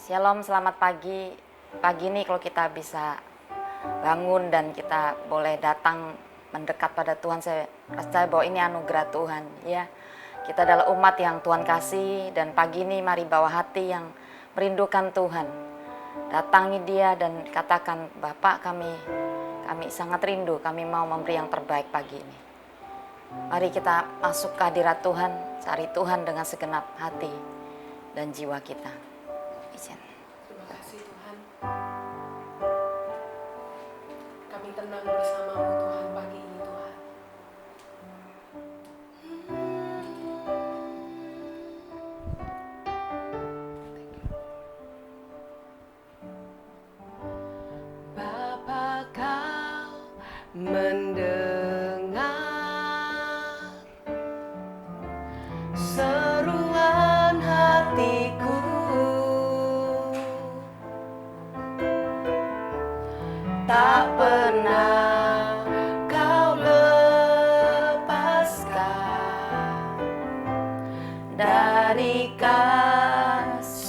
Shalom, selamat pagi. Pagi ini kalau kita bisa bangun dan kita boleh datang mendekat pada Tuhan, saya percaya bahwa ini anugerah Tuhan, ya. Kita adalah umat yang Tuhan kasih, dan pagi ini mari bawa hati yang merindukan Tuhan. Datangi Dia dan katakan, Bapak, kami sangat rindu, kami mau memberi yang terbaik pagi ini. Mari kita masuk ke hadirat Tuhan, cari Tuhan dengan segenap hati dan jiwa kita. Izin. Terima kasih Tuhan. Kami tenang bersama-Mu Tuhan pagi ini Tuhan. Bapa, Kau mendengar seruan hatiku. Tak pernah Kau lepaskan dari kasih-Mu.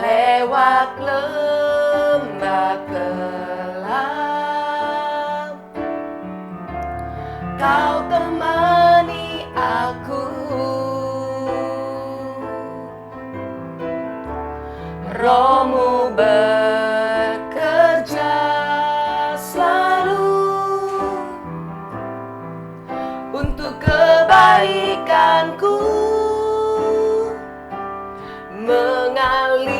Lewat lembah kelam, Kau temani aku. Roh-Mu bekerja selalu untuk kebaikanku, mengalir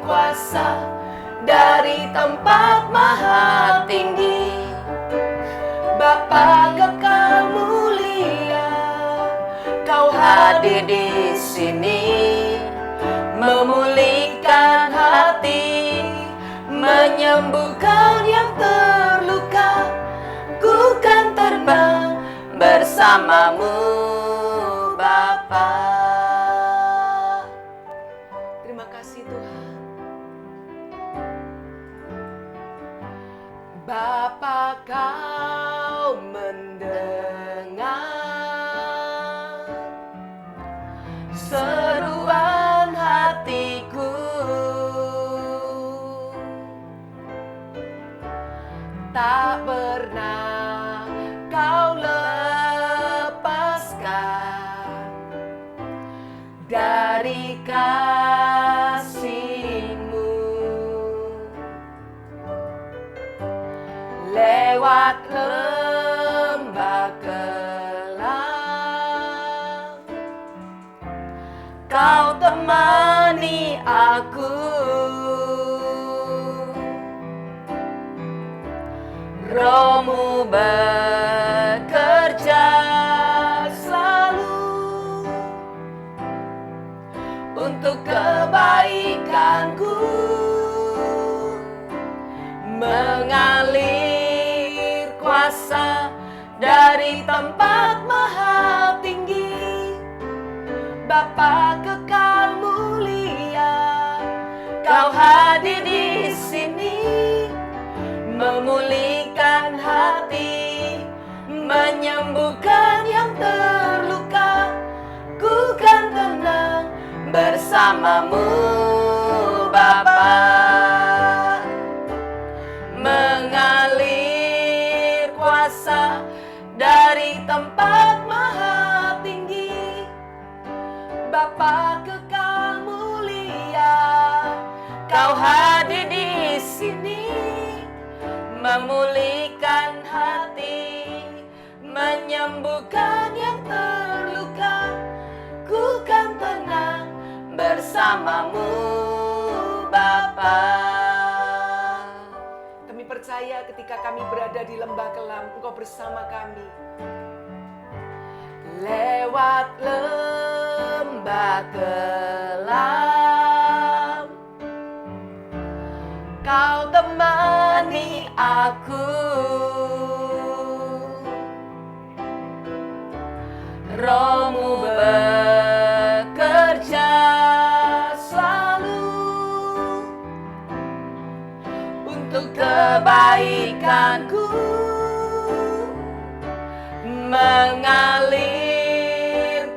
kuasa dari tempat maha tinggi. Bapa kekal mulia, Kau hadir di sini, memulihkan hati, menyembuhkan yang terluka. Ku kan terbang bersama-Mu, Bapa. Terima kasih Tuhan. Bapa, Kau mendengar seruan hatiku. Tak pernah Kau lepaskan dari kasih-Mu. Lewat lembah kelam, Kau temani aku. Roh-Mu bekerja selalu untuk kebaikanku, mengalir kuasa dari tempat maha tinggi. Bapa kekal mulia, Kau hadir di sini, memulihkan hati, menyembuhkan yang terluka. Ku kan tenang bersama-Mu, Bapa. Mengalir kuasa dari tempat maha tinggi. Bapa kekal mulia, Kau hadir di sini, memulihkan hati, menyembuhkan yang terluka. Ku kan tenang bersama-Mu, Bapa. Kami percaya ketika kami berada di lembah kelam, Engkau bersama kami. Lewat lembah kelam, Kau temani aku. Roh-Mu bekerja selalu untuk kebaikanku, mengalir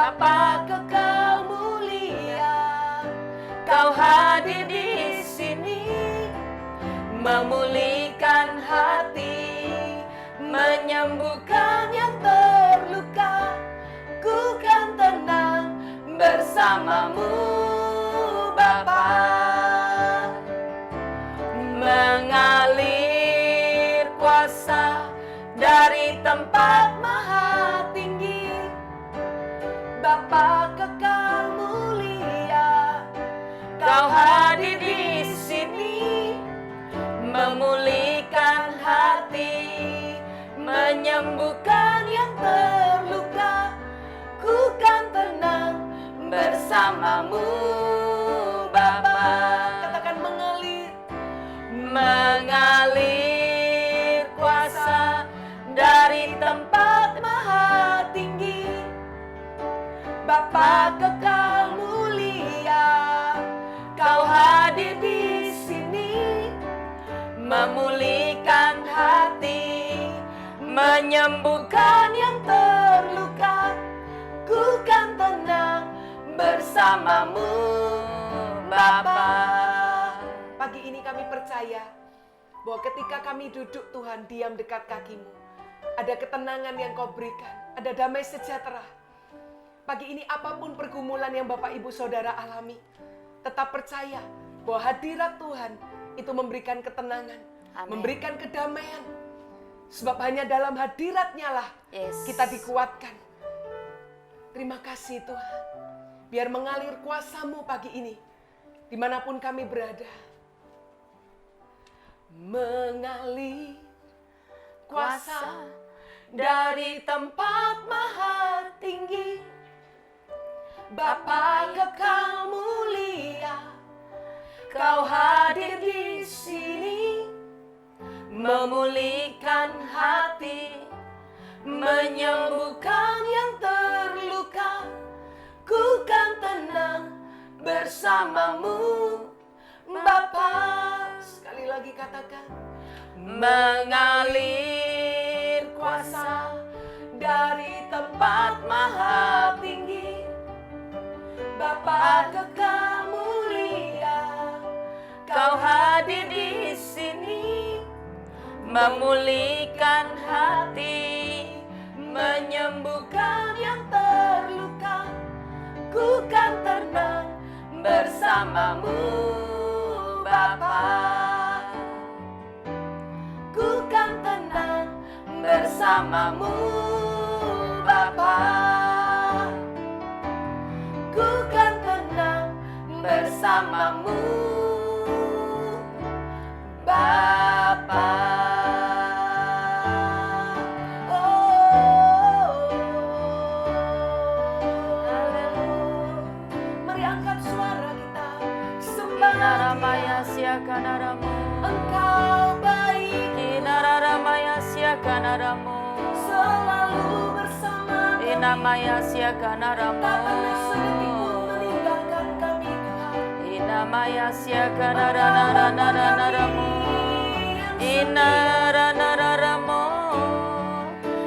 Bapa kekal mulia, Kau hadir di sini, memulihkan hati, menyembuhkan yang terluka. Ku kan tenang bersamamu Bapa. Mengalir kuasa dari tempat maha tinggi, Bapa kekal mulia, Kau hadir di sini, memulihkan hati, menyembuhkan yang terluka. Ku kan tenang bersamamu Bapa. Katakan mengalir kuasa dari tempat maha tinggi, Bapa kekal mulia, Kau hadir di sini, memulihkan hati, menyembuhkan yang terluka. Ku kan tenang bersamamu Bapa. Pagi ini kami percaya bahwa ketika kami duduk Tuhan diam dekat kaki-Mu, ada ketenangan yang Kau berikan, ada damai sejahtera. Pagi ini apapun pergumulan yang Bapak Ibu Saudara alami, tetap percaya bahwa hadirat Tuhan itu memberikan ketenangan, Amin. memberikan kedamaian. Sebab hanya dalam hadirat-Nya lah kita dikuatkan. Terima kasih Tuhan. Biar mengalir kuasa-Mu pagi ini, dimanapun kami berada. Mengalir kuasa dari tempat maha tinggi, Bapa kekal mulia, Kau hadir di sini, memulihkan hati, menyembuhkan yang terluka. Ku kan tenang bersamamu Bapa. Sekali lagi katakan, mengalir kuasa dari tempat maha tinggi, Bapa kekal mulia, Kau hadir di sini, memulihkan hati, menyembuhkan yang terluka. Ku kan tenang bersamamu Bapa. Ku kan tenang bersamamu Bapa. Ku kan tenang bersamamu Bapa. Oh, haleluya. Mari angkat suara kita, sembah Naramaya siakanaramu, Engkau baik, Naramaya siakanaramu, selalu bersama kami. Inamaya siakanaramu, Tak pernah sedetik pun meninggalkan kami Tuhan. Inamaya siakanaramu, Inaranaramu,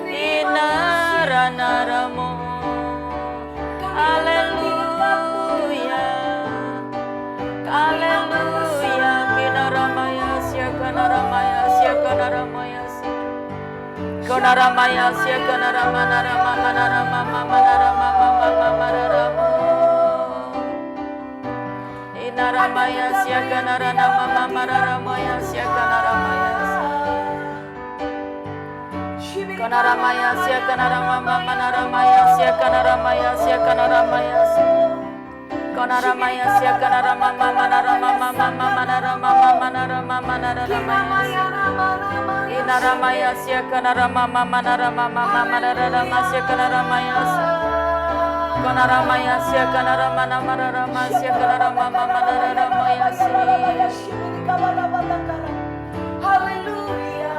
Inaranaramu. Haleluya, haleluya. Kinaramaya siakanaramu, siakanaramu, Konaramaya siakanaramanarama, manarama, manarama, manarama. Inaramaya siakanarama, manarama, siakanaramaya. Konaramaya siakanarama, manaramaya, siakanaramaya, siakanaramaya. Konaramaya siakanarama, manarama, manarama, manarama, manaramaya. Inaramaya siakanarama, manarama, manarama, siakanaramaya. Konaramaya siakanarama, manarama, siakanarama, manaramaya. Haleluya.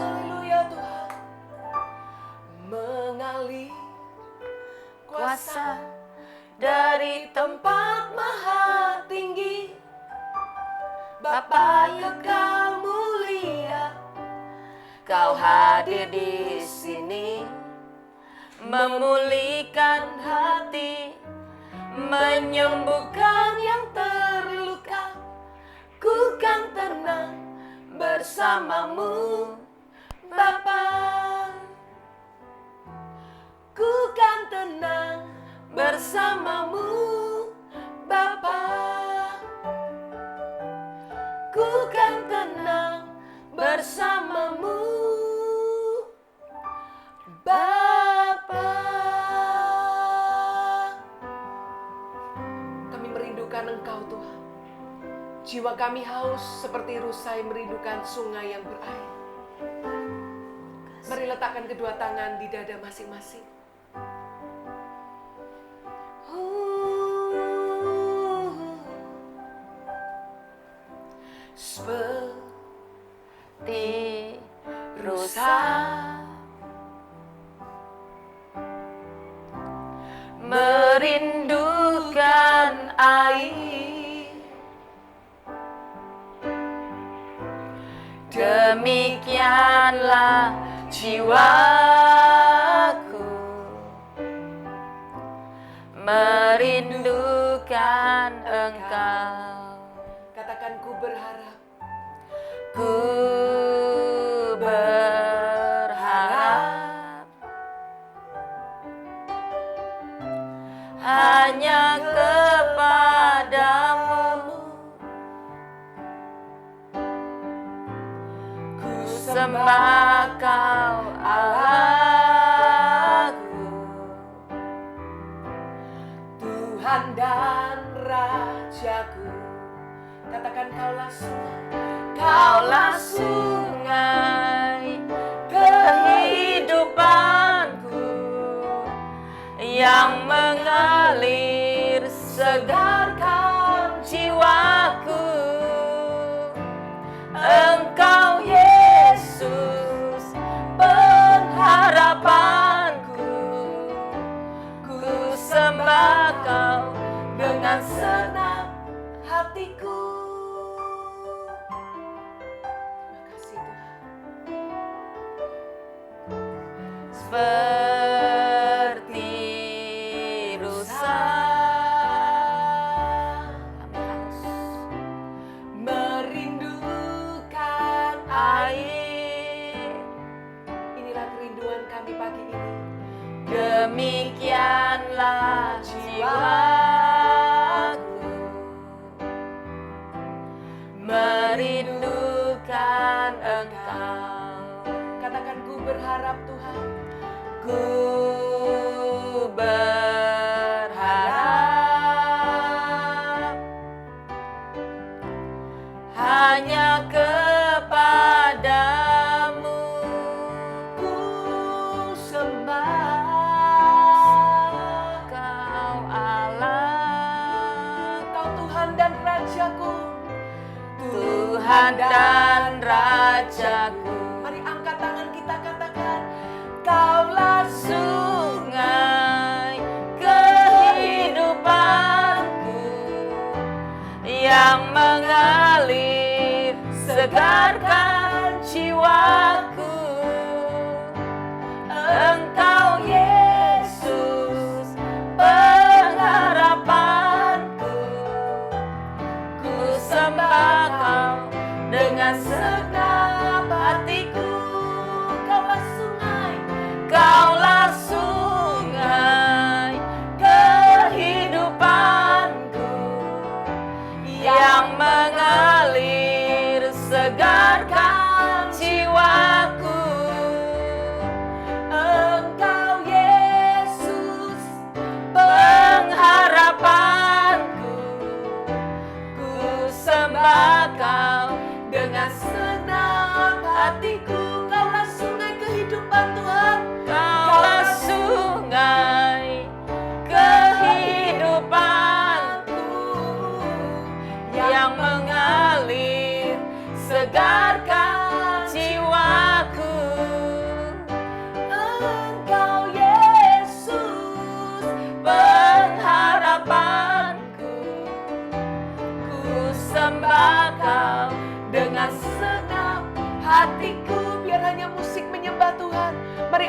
Haleluya Tuhan. Mengalir kuasa dari tempat maha tinggi, Bapa yang kau mulia, Kau hadir di sini, memulihkan hati, menyembuhkan yang terluka. ku kan tenang bersamamu, Bapa. Ku kan tenang bersamamu, Bapa. Ku kan tenang bersamamu, Bapa. Kami merindukan Engkau, Tuhan. Jiwa kami haus seperti rusa yang merindukan sungai yang berair. Mari letakkan kedua tangan di dada masing-masing. Seperti rusa merindukan air, demikianlah jiwaku merindukan Engkau. Katakan, ku berharap. Ku berharap hanya kepadamu, ku sembah Kau Allahku, Tuhan dan Rajaku. Katakan, Kaulah sungai kehidupanku yang mengalir segarkan jiwaku. Engkau Yesus pengharapanku, ku sembah Kau dengan senang hatiku. Seperti rusa merindukan air, inilah kerinduan kami pagi ini. demikianlah jiwaku merindukan Engkau. Katakan, ku berharap, Tuhan. Ku berharap hanya kepadamu, Ku sembah Kau Allah, Kau Tuhan dan Rajaku. Tuhan dan Rajaku. Mari angkat tangan kita, katakan, Kaulah Sungai kehidupanku yang mengalir segarkan jiwaku. Engkau Yesus pengharapanku, ku sembah Kau dengan segenap hati.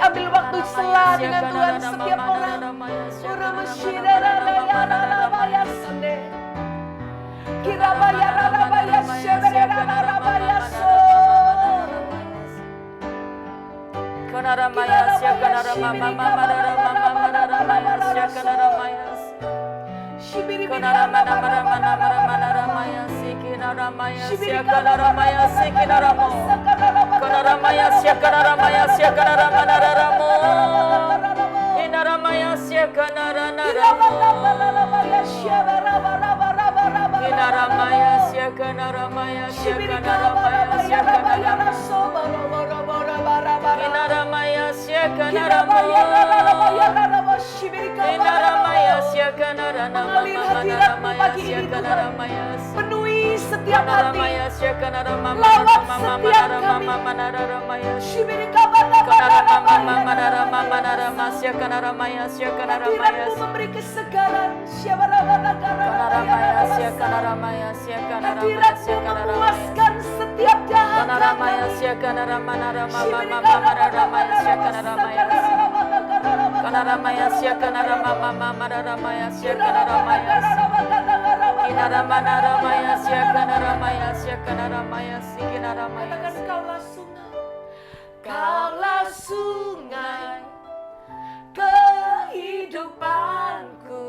ambil waktu selah dengan Tuhan setiap orang. Mengalir hadiratmu pagi ini Tuhan. Penuhi setiap hati. Lawat setiap kami. Hadiratmu memberi kesegaran. Hadiratmu memuaskan setiap dahaga Kaulah sungai kehidupanku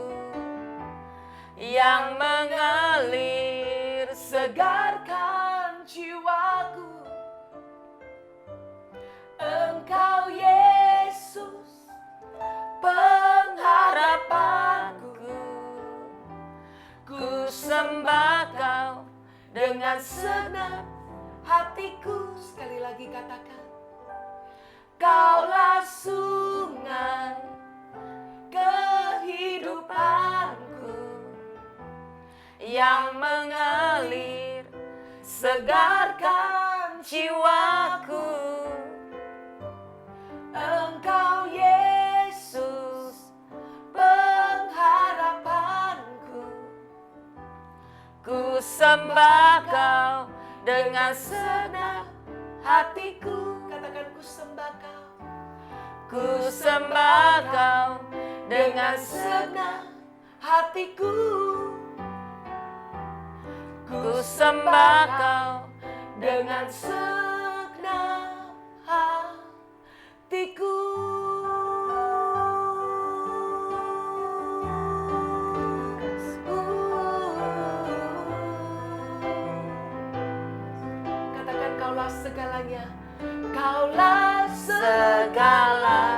yang mengalir, segarkan jiwaku. Engkau Yesus, pengharapanku. Ku sembah Kau dengan segenap hatiku. Sekali lagi katakan, Kaulah sungai kehidupanku yang mengalir, segarkan jiwaku. Engkau Yesus, pengharapanku. Ku sembah Kau dengan segenap hatiku. Katakan, ku sembah Kau. Ku sembah Kau dengan segenap hatiku. Ku sembah Kau dengan segenap hatiku. Katakan, Kaulah segalanya. Kaulah segalanya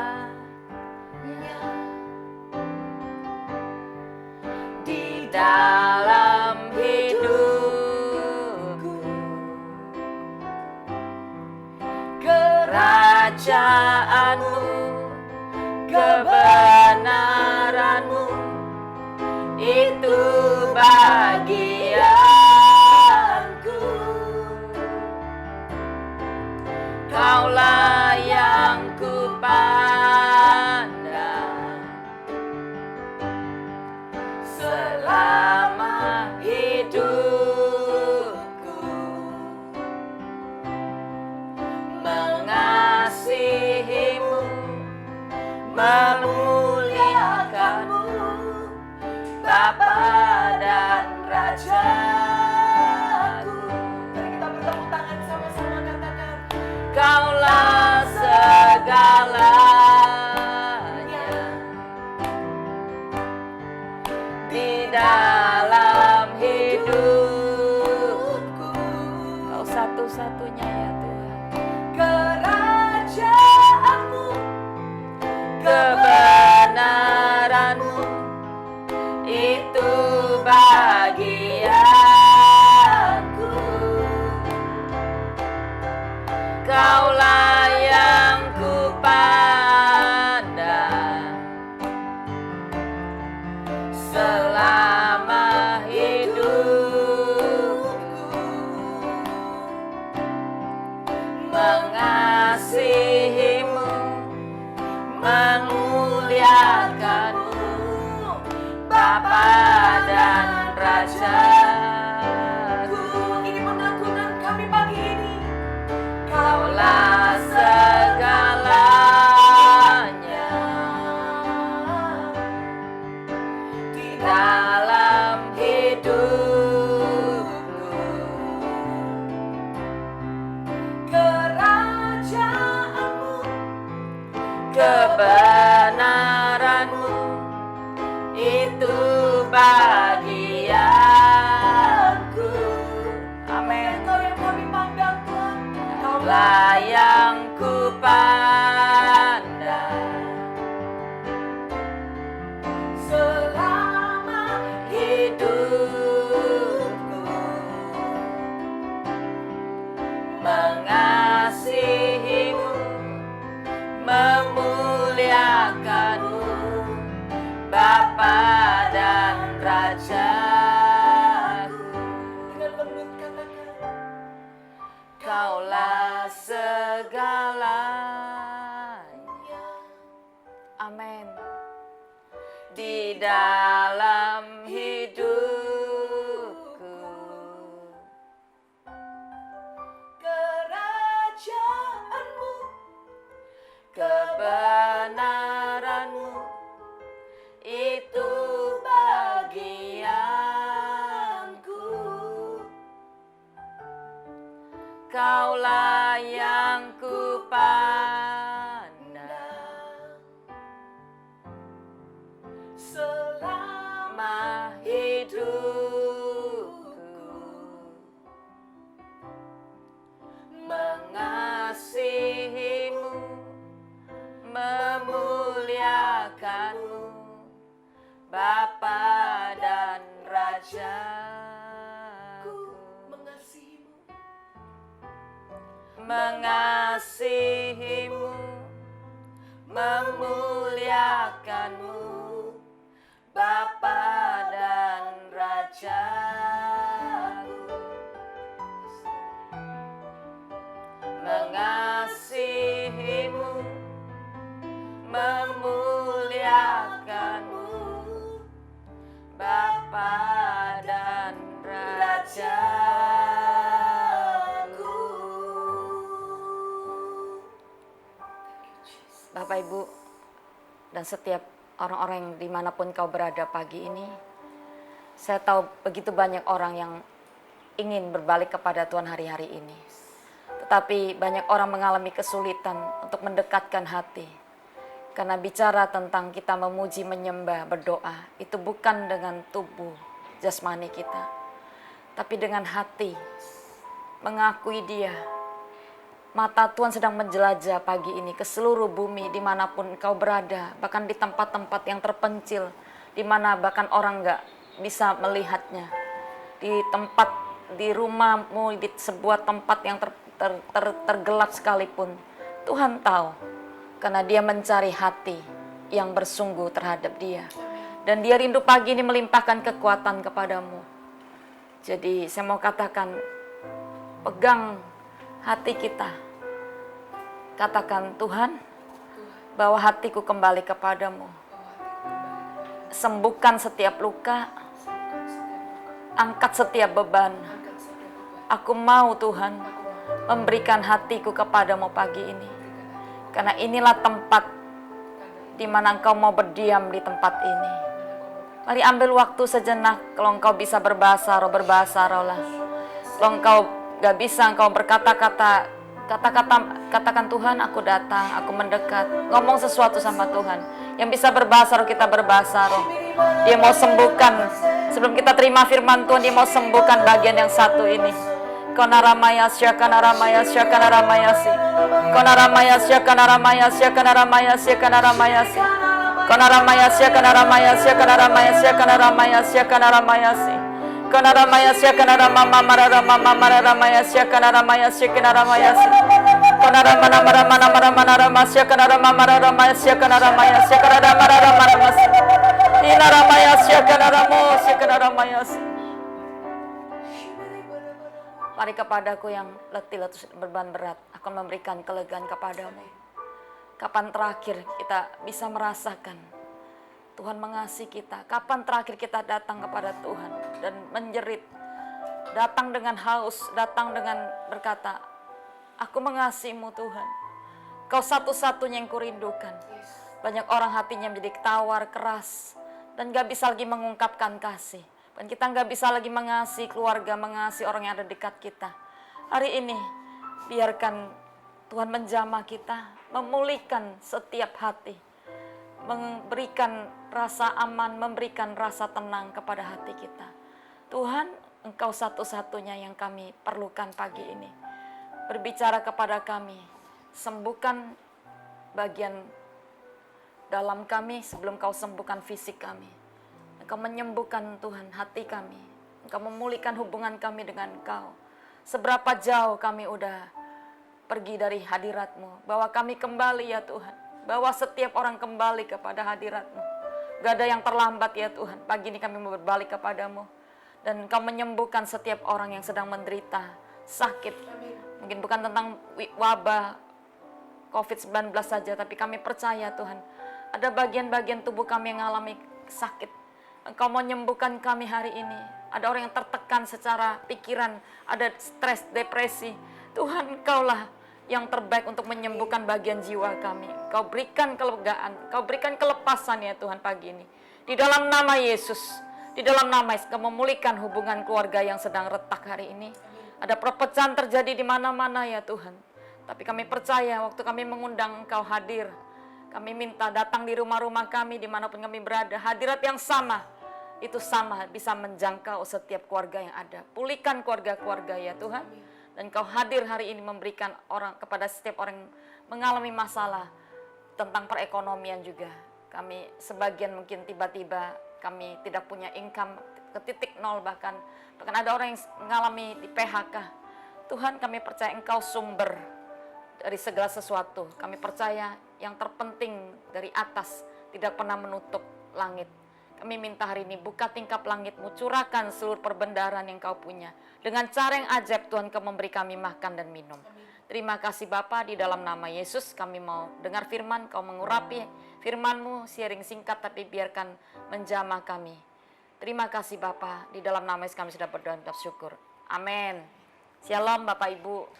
di dalam hidupku. Kerajaanmu, kebenaranmu, itu bagianku. Kaulah yang ku pandang selama hidupku. Mengasihimu, memuliakanmu, Bapa dan Rajaku. Mari kita bertepuk tangan sama-sama, katakan, Kaulah segalanya di dalam hidupku. Kau satu-satunya ya Tuhan. Kerajaanmu, kebenaranmu, itu bagianku. Kaulah yang ku pandang selama hidupku. Mengasihimu, memuliakanmu, Bapa dan Rajaku. Ini pengakuan kami pagi ini. Kaulah segalanya kebenaran-Mu itu bagianku. Amin. Kau yang kami pandang Tuhan. Kaulah yang ku pandang selama hidupku, mengasihi-Mu, memuliakan-Mu, Bapa dan Rajaku. dengan lembut katakan, Kaulah segalanya. Amin. Di dalam hidupku, kerajaan-Mu kebenaran-Mu itu bagianku. Kaulah yang ku pandang selama hidupku, mengasihi-Mu, memuliakan-Mu, Bapa dan Rajaku. Mengasihi-Mu, memuliakan-Mu, Bapa dan Rajaku. Mengasihi-Mu, memuliakan-Mu, Bapa dan Rajaku. Bapak Ibu dan setiap orang-orang yang dimanapun kau berada pagi ini, saya tahu begitu banyak orang yang ingin berbalik kepada Tuhan hari-hari ini. Tetapi banyak orang mengalami kesulitan untuk mendekatkan hati. Karena bicara tentang kita memuji, menyembah, berdoa, itu bukan dengan tubuh jasmani kita, tapi dengan hati, mengakui Dia. Mata Tuhan sedang menjelajah pagi ini ke seluruh bumi, dimanapun kau berada, bahkan di tempat-tempat yang terpencil, di mana bahkan orang gak bisa melihatnya. Di tempat, di rumahmu, di sebuah tempat yang tergelap sekalipun, Tuhan tahu. Karena Dia mencari hati yang bersungguh terhadap Dia. Dan Dia rindu pagi ini melimpahkan kekuatan kepadamu. Jadi saya mau katakan, pegang hati kita. Katakan, Tuhan, bawa hatiku kembali kepadamu. Sembuhkan setiap luka, angkat setiap beban. Aku mau, Tuhan, memberikan hatiku kepadamu pagi ini. Karena inilah tempat di mana Engkau mau berdiam di tempat ini. Mari ambil waktu sejenak. Kalau Engkau bisa berbahasa roh, berbahasa roh lah. Kalau Engkau gak bisa, Engkau berkata-kata, katakan, Tuhan, aku datang, aku mendekat. Ngomong sesuatu sama Tuhan. Yang bisa berbahasa roh, kita berbahasa roh. Dia mau sembuhkan. Sebelum kita terima firman Tuhan, Dia mau sembuhkan bagian yang satu ini. Konaramaya syakanaramaya syakanaramaya si. Konaramaya syakanaramaya syakanaramaya syakanaramaya si. Konaramaya syakanaramaya syakanaramaya syakanaramaya syakanaramaya si. Konaramaya syakanaramama mararama mararamaya syakanaramaya syakanaramaya si. Konaramana maramana maramana rama syakanaramama mararamaya syakanaramaya syakanaramaya si. Inaramaya syakanaramo syakanaramaya si. Mari kepadaku yang letih letus berbeban berat, akan memberikan kelegaan kepadamu. Kapan terakhir kita bisa merasakan Tuhan mengasihi kita? Kapan terakhir kita datang kepada Tuhan dan menjerit, datang dengan haus, datang dengan berkata, aku mengasihimu Tuhan. Kau satu-satunya yang kurindukan. Banyak orang hatinya menjadi tawar, keras, dan gak bisa lagi mengungkapkan kasih. Dan kita nggak bisa lagi mengasihi keluarga, mengasihi orang yang ada dekat kita. Hari ini, biarkan Tuhan menjamah kita, memulihkan setiap hati, memberikan rasa aman, memberikan rasa tenang kepada hati kita. Tuhan, Engkau satu-satunya yang kami perlukan pagi ini. Berbicara kepada kami, sembuhkan bagian dalam kami sebelum Kau sembuhkan fisik kami. Engkau menyembuhkan Tuhan hati kami. Engkau memulihkan hubungan kami dengan Engkau. Seberapa jauh kami udah pergi dari hadirat-Mu. Bawa kami kembali ya Tuhan. Bawa setiap orang kembali kepada hadirat-Mu. Gak ada yang terlambat ya Tuhan. Pagi ini kami mau berbalik kepadamu. Dan Engkau menyembuhkan setiap orang yang sedang menderita, sakit. Mungkin bukan tentang wabah COVID-19 saja, tapi kami percaya Tuhan. Ada bagian-bagian tubuh kami yang mengalami sakit. Engkau mau menyembuhkan kami hari ini. Ada orang yang tertekan secara pikiran, ada stres, depresi. Tuhan, Engkaulah yang terbaik untuk menyembuhkan bagian jiwa kami. Kau berikan kelegaan, Kau berikan kelepasan ya Tuhan pagi ini. Di dalam nama Yesus, di dalam nama Yesus, Kau memulihkan hubungan keluarga yang sedang retak hari ini. Ada perpecahan terjadi di mana-mana ya Tuhan. Tapi kami percaya waktu kami mengundang Engkau hadir. Kami minta datang di rumah-rumah kami dimanapun kami berada. Hadirat yang sama, itu sama bisa menjangkau setiap keluarga yang ada. Pulihkan keluarga-keluarga ya Tuhan. Dan Kau hadir hari ini memberikan orang kepada setiap orang yang mengalami masalah tentang perekonomian juga. Kami sebagian mungkin tiba-tiba kami tidak punya income ke titik nol bahkan ada orang yang mengalami di PHK. Tuhan, kami percaya Engkau sumber dari segala sesuatu. Kami percaya yang terpenting dari atas tidak pernah menutup langit. Kami minta hari ini buka tingkap langit-Mu, curahkan seluruh perbendaharaan yang Kau punya. Dengan cara yang ajaib Tuhan Kau memberi kami makan dan minum. Terima kasih Bapa, di dalam nama Yesus kami mau dengar firman, Kau mengurapi firman-Mu, sharing singkat tapi biarkan menjamah kami. Terima kasih Bapa, di dalam nama Yesus kami sudah berdoa dan bersyukur. Amin. Shalom Bapak Ibu.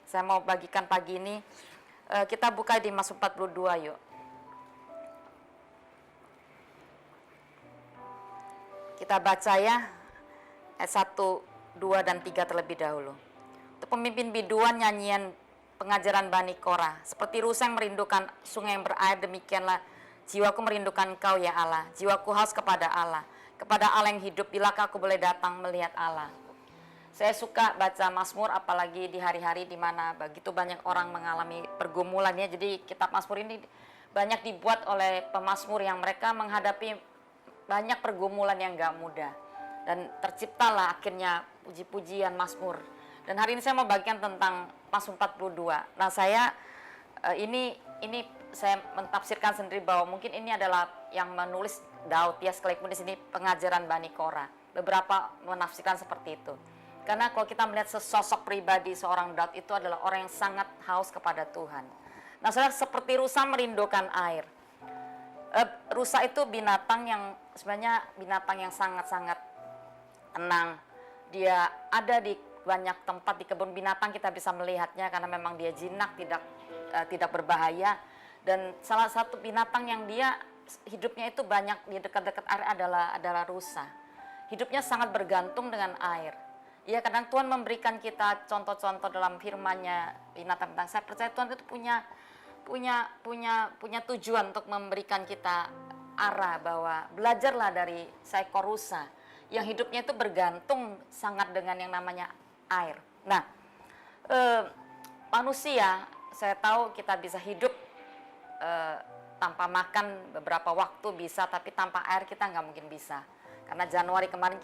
Saya mau bagikan pagi ini, kita buka di Mazmur 42 yuk. Kita baca ya, ayat 1, 2, dan 3 terlebih dahulu. Untuk pemimpin biduan nyanyian pengajaran Bani Korah. Seperti rusa yang merindukan sungai yang berair, demikianlah jiwaku merindukan Engkau ya Allah. Jiwaku haus kepada Allah yang hidup, bilakah aku boleh datang melihat Allah. Saya suka baca Mazmur, apalagi di hari-hari di mana begitu banyak orang mengalami pergumulannya. Jadi kitab Mazmur ini banyak dibuat oleh pemazmur yang mereka menghadapi banyak pergumulan yang gak mudah. Dan terciptalah akhirnya puji-pujian Mazmur. Dan hari ini saya mau bagikan tentang Mazmur 42. Nah saya ini saya mentafsirkan sendiri bahwa mungkin ini adalah yang menulis Daud ya, sekalipun di sini pengajaran Bani Korah. Beberapa menafsirkan seperti itu. Karena kalau kita melihat sesosok pribadi seorang Daud itu adalah orang yang sangat haus kepada Tuhan. Nah saudara, seperti rusa merindukan air. Rusa itu binatang yang sebenarnya binatang yang sangat-sangat tenang. Dia ada di banyak tempat di kebun binatang, kita bisa melihatnya karena memang dia jinak, tidak berbahaya. Dan salah satu binatang yang dia hidupnya itu banyak di dekat-dekat air adalah rusa. Hidupnya sangat bergantung dengan air. Ya, kadang Tuhan memberikan kita contoh-contoh dalam firman-Nya binatang-binatang. Saya percaya Tuhan itu punya tujuan untuk memberikan kita arah, bahwa belajarlah dari seekor rusa yang hidupnya itu bergantung sangat dengan yang namanya air. Nah, manusia, saya tahu kita bisa hidup tanpa makan beberapa waktu bisa, tapi tanpa air kita nggak mungkin bisa. Karena Januari kemarin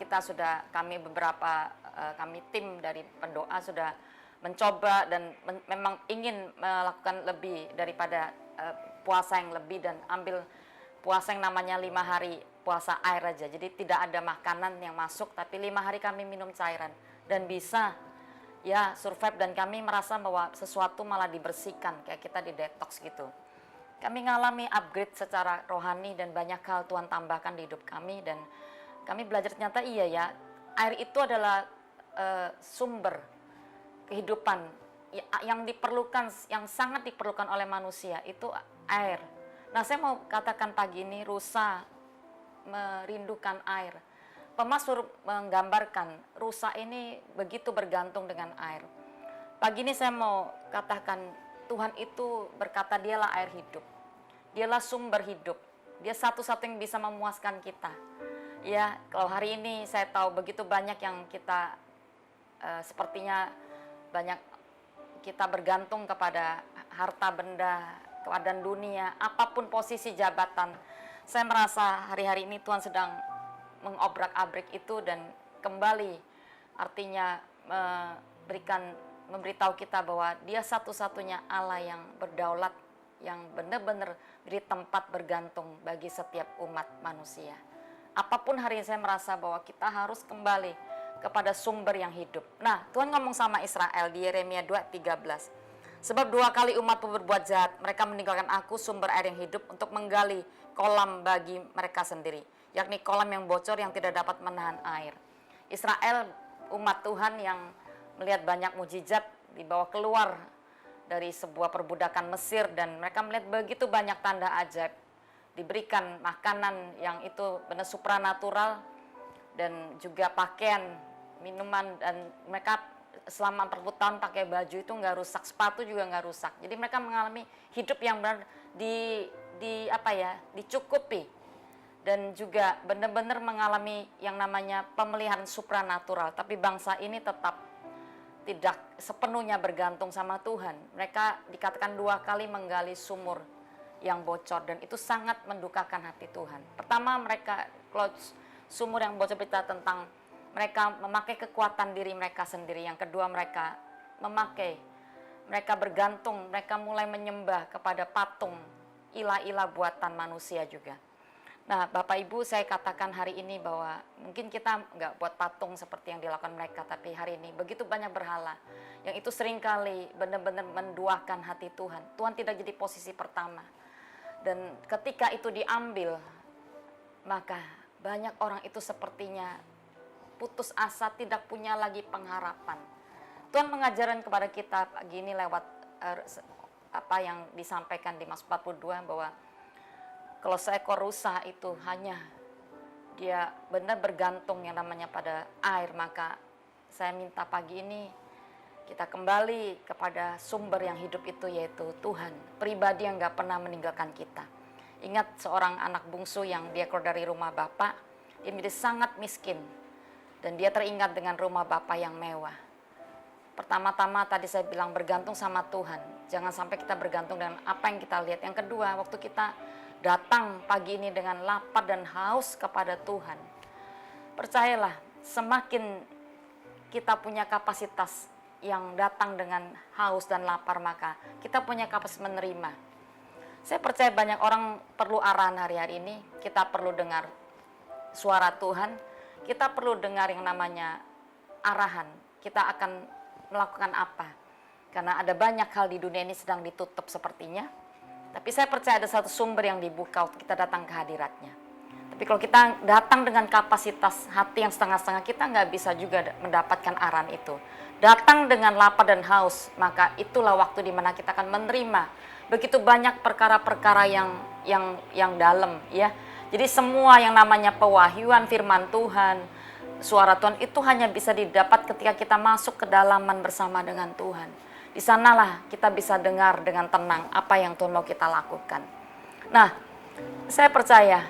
kami tim dari pendoa sudah mencoba dan memang ingin melakukan lebih daripada puasa yang lebih, dan ambil puasa yang namanya 5 hari puasa air aja. Jadi tidak ada makanan yang masuk, tapi 5 hari kami minum cairan dan bisa ya survive, dan kami merasa bahwa sesuatu malah dibersihkan, kayak kita di detox gitu. Kami mengalami upgrade secara rohani dan banyak hal Tuhan tambahkan di hidup kami, dan kami belajar ternyata iya ya, air itu adalah sumber kehidupan yang diperlukan, yang sangat diperlukan oleh manusia, itu air. Nah, saya mau katakan pagi ini rusa merindukan air. Pemazmur menggambarkan rusa ini begitu bergantung dengan air. Pagi ini saya mau katakan Tuhan itu berkata dialah air hidup. Dialah sumber hidup. Dia satu-satu yang bisa memuaskan kita. Ya, kalau hari ini saya tahu begitu banyak yang kita sepertinya banyak kita bergantung kepada harta benda, keadaan dunia, apapun posisi jabatan. Saya merasa hari-hari ini Tuhan sedang mengobrak-abrik itu dan kembali artinya memberitahu kita bahwa Dia satu-satunya Allah yang berdaulat, yang benar-benar beri tempat bergantung bagi setiap umat manusia. Apapun hari ini saya merasa bahwa kita harus kembali kepada sumber yang hidup. Nah, Tuhan ngomong sama Israel di Yeremia 2:13. Sebab 2 kali umatmu berbuat jahat, mereka meninggalkan aku sumber air yang hidup untuk menggali kolam bagi mereka sendiri, yakni kolam yang bocor yang tidak dapat menahan air. Israel umat Tuhan yang melihat banyak mujizat dibawa keluar dari sebuah perbudakan Mesir dan mereka melihat begitu banyak tanda ajaib, diberikan makanan yang itu benar supranatural dan juga pakaian, minuman, dan mereka selama 40 tahun pakai baju itu nggak rusak, sepatu juga nggak rusak. Jadi mereka mengalami hidup yang benar dicukupi dan juga benar-benar mengalami yang namanya pemeliharaan supranatural. Tapi bangsa ini tetap tidak sepenuhnya bergantung sama Tuhan. Mereka dikatakan 2 kali menggali sumur yang bocor dan itu sangat mendukakan hati Tuhan. Pertama, mereka kalau sumur yang bocor berita tentang mereka memakai kekuatan diri mereka sendiri. Yang kedua, mereka bergantung, mereka mulai menyembah kepada patung, ilah-ilah buatan manusia juga. Nah, Bapak Ibu, saya katakan hari ini bahwa mungkin kita nggak buat patung seperti yang dilakukan mereka, tapi hari ini begitu banyak berhala yang itu seringkali benar-benar menduakan hati Tuhan. Tuhan tidak jadi posisi pertama. Dan ketika itu diambil, maka banyak orang itu sepertinya putus asa, tidak punya lagi pengharapan. Tuhan mengajarkan kepada kita pagi ini lewat apa yang disampaikan di Mazmur 42 bahwa kalau seekor rusa itu hanya dia benar bergantung yang namanya pada air, maka saya minta pagi ini kita kembali kepada sumber yang hidup itu, yaitu Tuhan, pribadi yang gak pernah meninggalkan kita. Ingat seorang anak bungsu yang dia keluar dari rumah bapak, dia menjadi sangat miskin dan dia teringat dengan rumah bapak yang mewah. Pertama-tama tadi saya bilang bergantung sama Tuhan, jangan sampai kita bergantung dengan apa yang kita lihat. Yang kedua, waktu kita datang pagi ini dengan lapar dan haus kepada Tuhan, percayalah, semakin kita punya kapasitas yang datang dengan haus dan lapar, maka kita punya kapasitas menerima. Saya percaya banyak orang perlu arahan hari-hari ini, kita perlu dengar suara Tuhan, kita perlu dengar yang namanya arahan, kita akan melakukan apa. Karena ada banyak hal di dunia ini sedang ditutup sepertinya, tapi saya percaya ada satu sumber yang dibuka waktu kita datang ke hadiratnya. Tapi kalau kita datang dengan kapasitas hati yang setengah-setengah, kita nggak bisa juga mendapatkan arahan itu. Datang dengan lapar dan haus, maka itulah waktu di mana kita akan menerima begitu banyak perkara-perkara yang dalam, ya. Jadi semua yang namanya pewahyuan firman Tuhan, suara Tuhan itu hanya bisa didapat ketika kita masuk ke dalaman bersama dengan Tuhan. Di sanalah kita bisa dengar dengan tenang apa yang Tuhan mau kita lakukan. Nah, saya percaya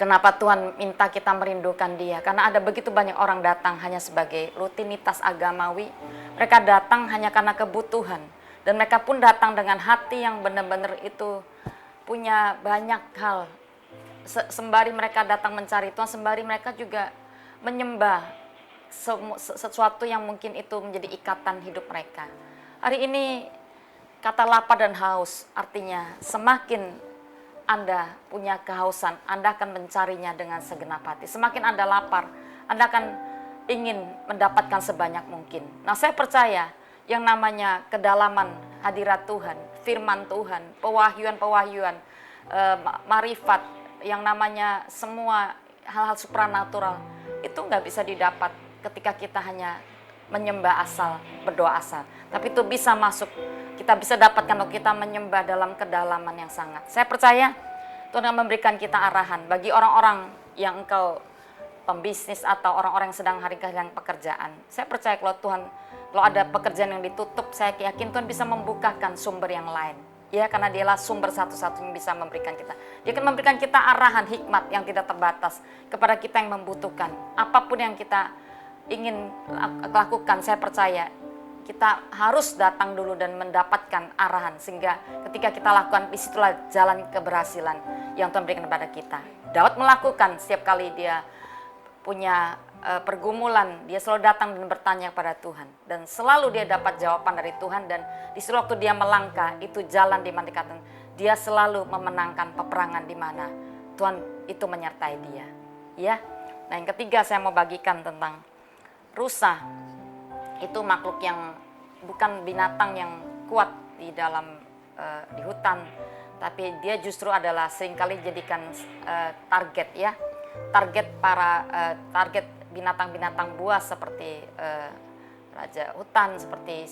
kenapa Tuhan minta kita merindukan Dia, karena ada begitu banyak orang datang hanya sebagai rutinitas agamawi. Mereka datang hanya karena kebutuhan, dan mereka pun datang dengan hati yang benar-benar itu punya banyak hal. Sembari mereka datang mencari Tuhan, sembari mereka juga menyembah sesuatu yang mungkin itu menjadi ikatan hidup mereka. Hari ini kata lapar dan haus artinya semakin Anda punya kehausan, Anda akan mencarinya dengan segenap hati. Semakin Anda lapar, Anda akan ingin mendapatkan sebanyak mungkin. Nah, saya percaya yang namanya kedalaman hadirat Tuhan, firman Tuhan, pewahyuan-pewahyuan, marifat, yang namanya semua hal-hal supranatural, itu nggak bisa didapat ketika kita hanya menyembah asal, berdoa asal. Tapi itu bisa masuk, kita bisa dapatkan kalau kita menyembah dalam kedalaman yang sangat. Saya percaya Tuhan akan memberikan kita arahan bagi orang-orang yang engkau pembisnis atau orang-orang yang sedang hari kehilangan pekerjaan. Saya percaya kalau Tuhan Kalau ada pekerjaan yang ditutup, saya yakin Tuhan bisa membukakan sumber yang lain. Ya, karena dialah sumber satu-satunya yang bisa memberikan kita. Dia akan memberikan kita arahan hikmat yang tidak terbatas kepada kita yang membutuhkan. Apapun yang kita ingin lakukan, saya percaya kita harus datang dulu dan mendapatkan arahan. Sehingga ketika kita lakukan, disitulah jalan keberhasilan yang Tuhan berikan kepada kita. Daud melakukan setiap kali dia punya pergumulan, dia selalu datang dan bertanya kepada Tuhan. Dan selalu dia dapat jawaban dari Tuhan. Dan di seluruh waktu dia melangkah, itu jalan di mana dikatakan dia selalu memenangkan peperangan di mana Tuhan itu menyertai dia. Ya. Nah, yang ketiga saya mau bagikan tentang rusa. Itu makhluk yang bukan binatang yang kuat di dalam di hutan, tapi dia justru adalah seringkali jadikan target ya. Target binatang-binatang buas seperti raja hutan, seperti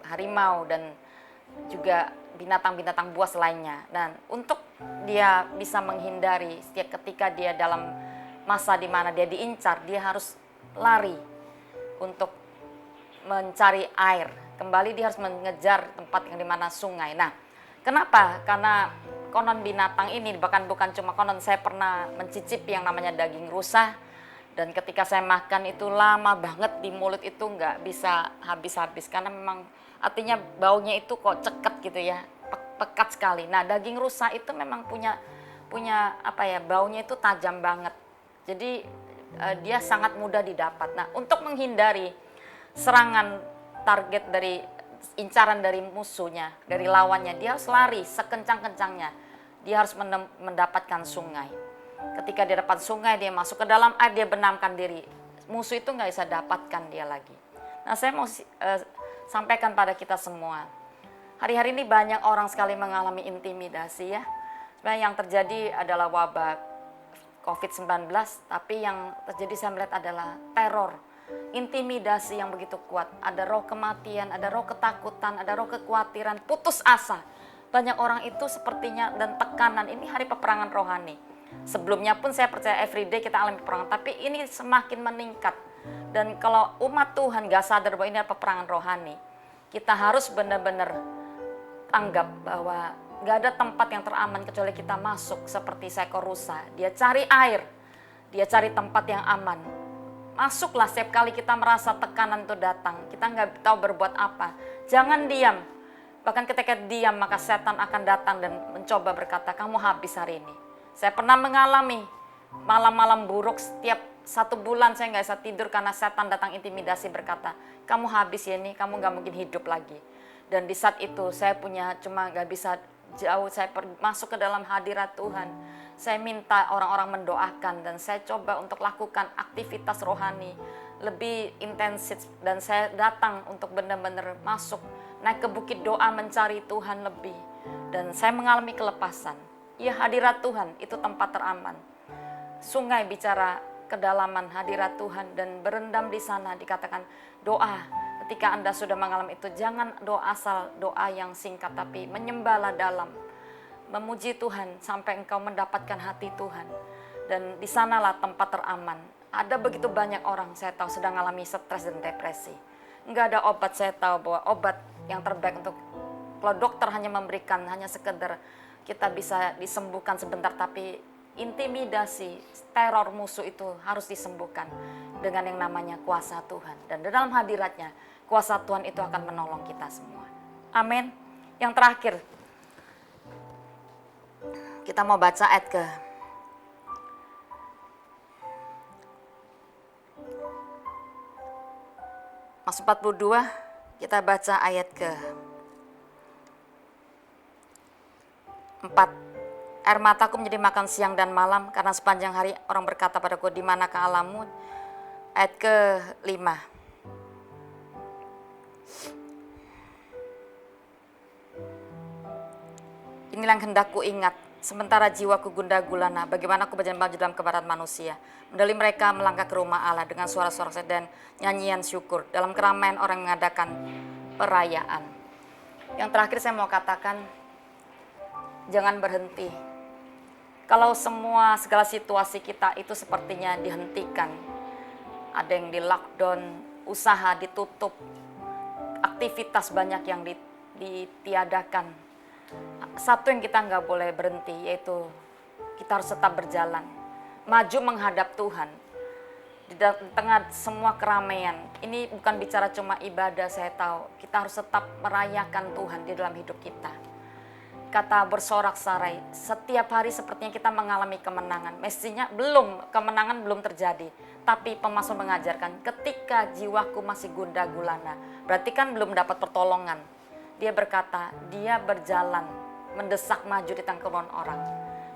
harimau dan juga binatang-binatang buas lainnya. Dan untuk dia bisa menghindari setiap ketika dia dalam masa di mana dia diincar, dia harus lari untuk mencari air. Kembali dia harus mengejar tempat yang di mana sungai. Nah, kenapa? Karena konon binatang ini, bahkan bukan cuma konon, saya pernah mencicipi yang namanya daging rusa. Dan ketika saya makan itu lama banget di mulut, itu nggak bisa habis-habis. Karena memang artinya baunya itu kok ceket gitu ya, pekat sekali. Nah, daging rusa itu memang punya baunya itu tajam banget. Jadi dia sangat mudah didapat. Nah, untuk menghindari serangan target dari incaran dari musuhnya, dari lawannya, dia harus lari sekencang-kencangnya. Dia harus mendapatkan sungai. Ketika dia dapat sungai, dia masuk ke dalam air, dia benamkan diri. Musuh itu nggak bisa dapatkan dia lagi. Nah, saya mau sampaikan pada kita semua. Hari-hari ini banyak orang sekali mengalami intimidasi ya. Sebenarnya yang terjadi adalah wabah COVID-19, tapi yang terjadi saya melihat adalah teror. Intimidasi yang begitu kuat. Ada roh kematian, ada roh ketakutan, ada roh kekhawatiran, putus asa. Banyak orang itu sepertinya dan tekanan. Ini hari peperangan rohani. Sebelumnya pun saya percaya everyday kita alami peperangan, tapi ini semakin meningkat. Dan kalau umat Tuhan gak sadar bahwa ini adalah peperangan rohani, kita harus benar-benar tanggap bahwa gak ada tempat yang teraman kecuali kita masuk seperti seekor rusa. Dia cari air, dia cari tempat yang aman. Masuklah setiap kali kita merasa tekanan itu datang, kita gak tahu berbuat apa. Jangan diam, bahkan ketika diam maka setan akan datang dan mencoba berkata, kamu habis hari ini. Saya pernah mengalami malam-malam buruk, setiap 1 bulan saya nggak bisa tidur karena setan datang intimidasi berkata, kamu habis ya ini, kamu nggak mungkin hidup lagi. Dan di saat itu saya cuma nggak bisa jauh, saya masuk ke dalam hadirat Tuhan. Saya minta orang-orang mendoakan dan saya coba untuk lakukan aktivitas rohani lebih intensif. Dan saya datang untuk benar-benar masuk, naik ke bukit doa mencari Tuhan lebih. Dan saya mengalami kelepasan. Ya, hadirat Tuhan itu tempat teraman. Sungai bicara kedalaman hadirat Tuhan dan berendam di sana. Dikatakan doa ketika Anda sudah mengalami itu, jangan doa asal doa yang singkat, tapi menyembahlah dalam, memuji Tuhan sampai engkau mendapatkan hati Tuhan. Dan di sanalah tempat teraman. Ada begitu banyak orang saya tahu sedang mengalami stres dan depresi. Enggak ada obat, saya tahu bahwa obat yang terbaik untuk, kalau dokter hanya memberikan hanya sekedar kita bisa disembuhkan sebentar, tapi intimidasi, teror musuh itu harus disembuhkan dengan yang namanya kuasa Tuhan. Dan dalam hadiratnya, kuasa Tuhan itu akan menolong kita semua. Amin. Yang terakhir, kita mau baca ayat ke Mazmur 42, kita baca ayat ke 4. Air mataku menjadi makan siang dan malam, karena sepanjang hari orang berkata padaku, di manakah Allahmu? Ayat ke-5. Inilah yang hendak ku ingat, sementara jiwaku gundah gulana, bagaimana aku berjalan dalam kebaran manusia. Mendali mereka melangkah ke rumah Allah dengan suara-suara dan nyanyian syukur. Dalam keramaian orang mengadakan perayaan. Yang terakhir saya mau katakan, jangan berhenti. Kalau segala situasi kita itu sepertinya dihentikan, ada yang di lockdown, usaha ditutup, aktivitas banyak yang ditiadakan. Satu yang kita nggak boleh berhenti, yaitu kita harus tetap berjalan, maju menghadap Tuhan. Di tengah semua keramaian, ini bukan bicara cuma ibadah, saya tahu. Kita harus tetap merayakan Tuhan di dalam hidup kita. Kata bersorak-sorai, setiap hari sepertinya kita mengalami kemenangan. Mestinya kemenangan belum terjadi. Tapi pemazmur mengajarkan, ketika jiwaku masih gundah gulana, berarti kan belum dapat pertolongan. Dia berkata, dia berjalan, mendesak maju di tengah kerumunan orang.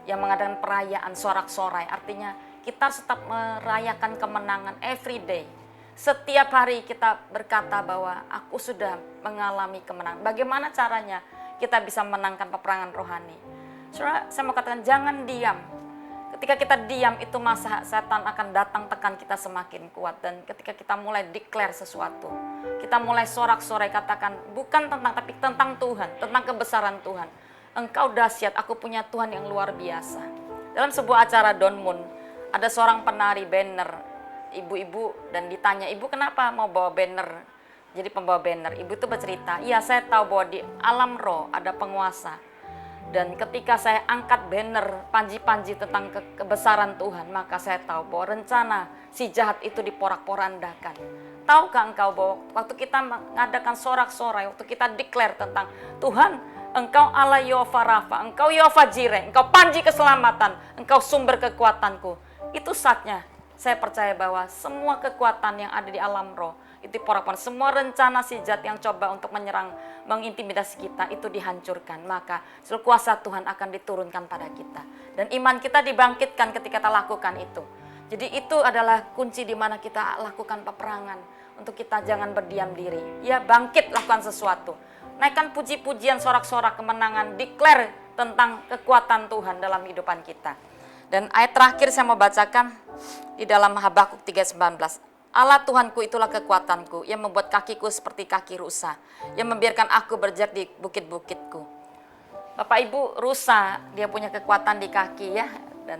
Yang mengadakan perayaan sorak-sorai, artinya kita harus tetap merayakan kemenangan every day. Setiap hari kita berkata bahwa aku sudah mengalami kemenangan. Bagaimana caranya kita bisa menangkan peperangan rohani? Saudara, saya mau katakan jangan diam. Ketika kita diam itu masa setan akan datang tekan kita semakin kuat. Dan ketika kita mulai declare sesuatu, kita mulai sorak-sorai katakan bukan tentang, tapi tentang Tuhan, tentang kebesaran Tuhan. Engkau dahsyat, aku punya Tuhan yang luar biasa. Dalam sebuah acara Don Moon, ada seorang penari banner, ibu-ibu, dan ditanya, ibu kenapa mau bawa banner? Jadi pembawa banner, ibu itu bercerita, iya saya tahu bahwa di alam roh ada penguasa. Dan ketika saya angkat banner panji-panji tentang kebesaran Tuhan, maka saya tahu bahwa rencana si jahat itu diporak-porandakan. Tahukah engkau bahwa waktu kita mengadakan sorak-sorai, waktu kita declare tentang Tuhan, Engkau Allah Yehova Rafa, Engkau Yehova Jireh, Engkau panji keselamatan, Engkau sumber kekuatanku. Itu saatnya saya percaya bahwa semua kekuatan yang ada di alam roh itu porak-porandakan. Semua rencana si jahat yang coba untuk menyerang, mengintimidasi kita itu dihancurkan. Maka seluruh kuasa Tuhan akan diturunkan pada kita. Dan iman kita dibangkitkan ketika kita lakukan itu. Jadi itu adalah kunci di mana kita lakukan peperangan. Untuk kita jangan berdiam diri. Ya bangkit, lakukan sesuatu. Naikkan puji-pujian, sorak-sorak kemenangan, declare tentang kekuatan Tuhan dalam kehidupan kita. Dan ayat terakhir saya mau bacakan di dalam Habakuk 3:19. Allah Tuhanku itulah kekuatanku, yang membuat kakiku seperti kaki rusa, yang membiarkan aku berjalan di bukit-bukitku. Bapak Ibu, rusa dia punya kekuatan di kaki ya. Dan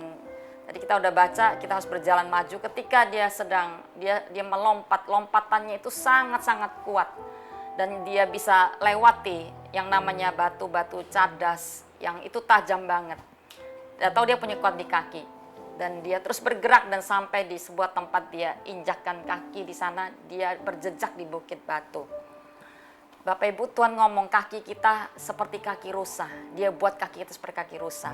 tadi kita udah baca, kita harus berjalan maju. Ketika dia melompat, lompatannya itu sangat-sangat kuat. Dan dia bisa lewati yang namanya batu-batu cadas yang itu tajam banget. Atau dia punya kuat di kaki. Dan dia terus bergerak dan sampai di sebuah tempat dia injakkan kaki di sana, dia berjejak di bukit batu. Bapak Ibu, Tuhan ngomong kaki kita seperti kaki rusa. Dia buat kaki kita seperti kaki rusa.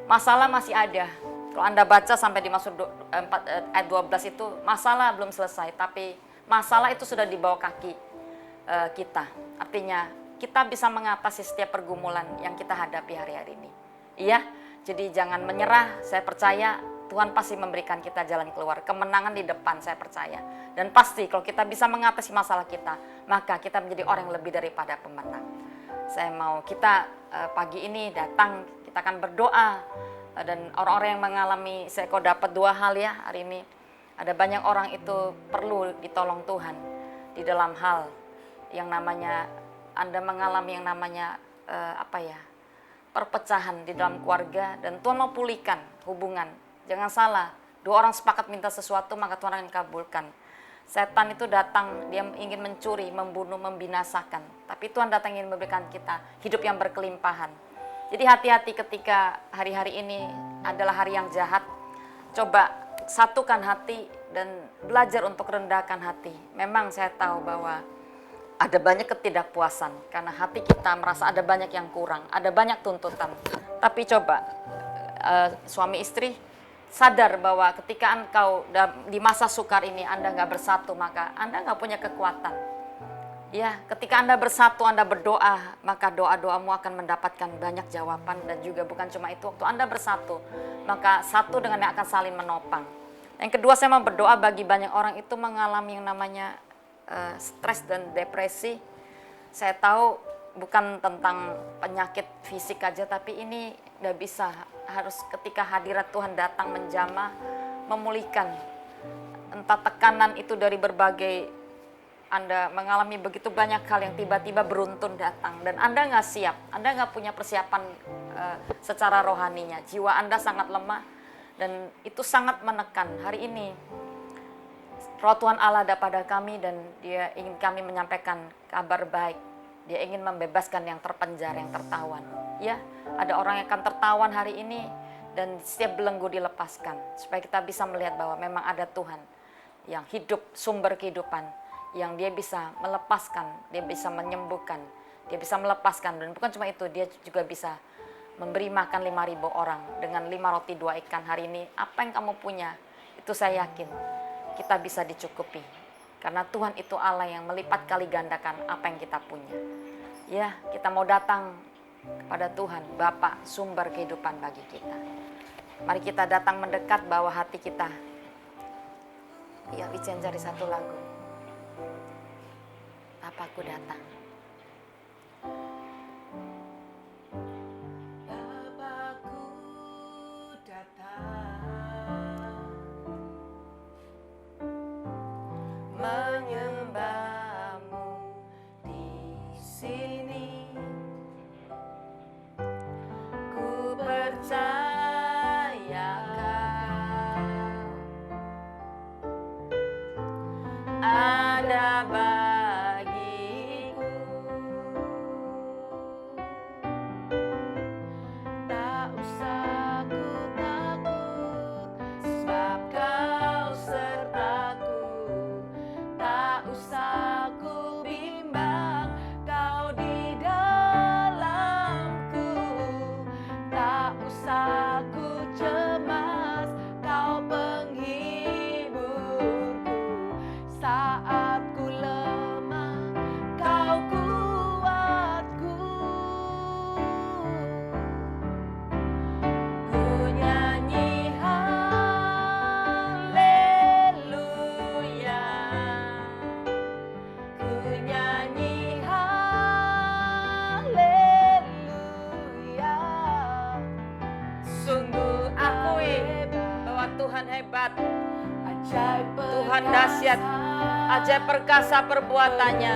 Masalah masih ada. Kalau Anda baca sampai di Mazmur 4 ayat 12 itu, masalah belum selesai, tapi masalah itu sudah di bawah kaki kita. Artinya kita bisa mengatasi setiap pergumulan yang kita hadapi hari-hari ini. Iya, jadi jangan menyerah. Saya percaya Tuhan pasti memberikan kita jalan keluar. Kemenangan di depan, saya percaya. Dan pasti kalau kita bisa mengatasi masalah kita, maka kita menjadi orang yang lebih daripada pemenang. Saya mau kita pagi ini datang, kita akan berdoa. Dan orang-orang yang mengalami, saya kok dapat 2 hal ya hari ini. Ada banyak orang itu perlu ditolong Tuhan di dalam hal yang namanya Anda mengalami yang namanya perpecahan di dalam keluarga, dan Tuhan mau pulihkan hubungan. Jangan salah, 2 orang sepakat minta sesuatu maka Tuhan akan kabulkan. Setan itu datang, dia ingin mencuri, membunuh, membinasakan. Tapi Tuhan datang ingin memberikan kita hidup yang berkelimpahan. Jadi hati-hati ketika hari-hari ini adalah hari yang jahat. Coba satukan hati dan belajar untuk rendahkan hati. Memang saya tahu bahwa ada banyak ketidakpuasan karena hati kita merasa ada banyak yang kurang, ada banyak tuntutan. Tapi coba suami istri sadar bahwa ketika engkau di masa sukar ini Anda nggak bersatu, maka Anda nggak punya kekuatan. Ya, ketika Anda bersatu, Anda berdoa, maka doa-doamu akan mendapatkan banyak jawaban. Dan juga bukan cuma itu, waktu Anda bersatu, maka satu dengan yang akan saling menopang. Yang kedua, saya mau berdoa bagi banyak orang itu mengalami yang namanya stres dan depresi. Saya tahu bukan tentang penyakit fisik aja, tapi ini udah bisa, harus ketika hadirat Tuhan datang menjamah, memulihkan. Entah tekanan itu dari berbagai, Anda mengalami begitu banyak hal yang tiba-tiba beruntun datang, dan Anda nggak siap, Anda nggak punya persiapan secara rohaninya, jiwa Anda sangat lemah, dan itu sangat menekan. Hari ini Roh Tuhan Allah ada pada kami dan Dia ingin kami menyampaikan kabar baik. Dia ingin membebaskan yang terpenjara, yang tertawan. Ya, ada orang yang akan tertawan hari ini dan setiap belenggu dilepaskan. Supaya kita bisa melihat bahwa memang ada Tuhan yang hidup, sumber kehidupan. Yang Dia bisa melepaskan, Dia bisa menyembuhkan, Dia bisa melepaskan. Dan bukan cuma itu, Dia juga bisa memberi makan 5.000 orang dengan 5 roti 2 ikan hari ini. Apa yang kamu punya, itu saya yakin kita bisa dicukupi. Karena Tuhan itu Allah yang melipat kali gandakan apa yang kita punya. Ya, kita mau datang kepada Tuhan, Bapa, sumber kehidupan bagi kita. Mari kita datang mendekat, bawa hati kita. Ya, Ijen cari satu lagu. Bapakku datang. Bapakku datang menyembahmu di sini. Ku percaya Kau ada bagiku. Tak usah ku takut, sebab Kau sertaku. Tak usah ku bimbang, Kau di dalamku. Tak usah ku cemas, Kau penghiburku. Saat ku lemah, Kau kuatku. Ku nyanyi haleluya. Ku nyanyi haleluya. Sungguh akui bahwa Tuhan hebat, Ajaib Tuhan dahsyat, ajaib perkasa perbuatannya.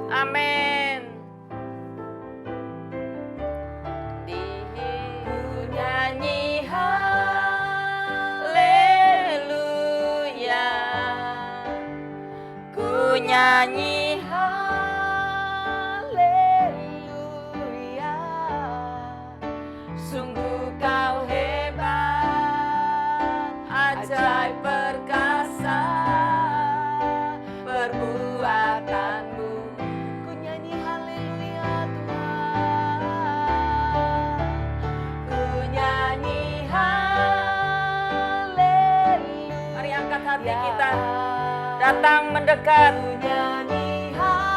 Amin. Ku nyanyi Haleluya. Ku nyanyi haleluya. Sungguh Kau hebat, ajaib perkasa perbuatanmu. Ku nyanyi haleluya Tuhan. Ku nyanyi haleluya. Mari angkat hati kita, datang mendekat, Ku nyanyi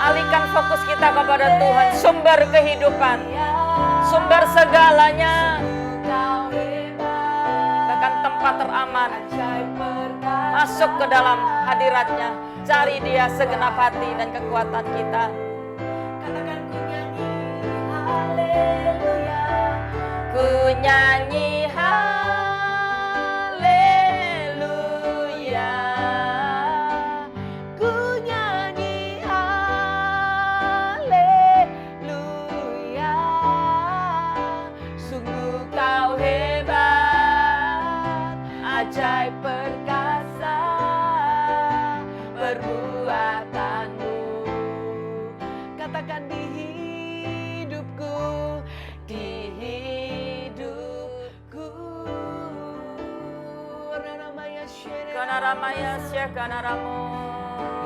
alihkan fokus kita kepada Tuhan, sumber kehidupan, sumber segalanya, Kau hebat, bahkan tempat teraman. ajaib perkasa. Masuk ke dalam hadiratnya, cari Dia segenap hati dan kekuatan kita. Katakan ku nyanyi haleluya. Ku nyanyi haleluya. Ku nyanyi haleluya. Sungguh Kau hebat, ajaib perkasa perbuatanmu. Katakan di hidupku, di hidupku. Ramaya Kanaramaya sya kanaramo.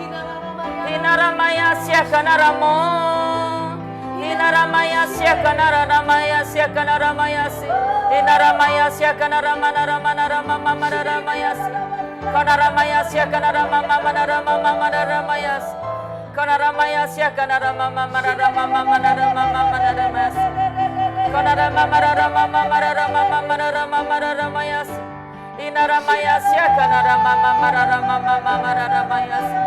Hinaramaya Hinaramaya sya kanaramo. Hinaramaya sya kanaramaya sya kanaramaya sya. Hinaramaya sya kanaramana ramana ramama manaramaya sya. Kanaramaya sya kanaramama manaramama manaramaya sya. Kanaramaya sya kanaramama manaramama manaramama manaramaya sya. Kanaramama manaramama manaramama manaramama manaramaya sya. Inaramaya sya kanaramama manaramama manaramaya sya.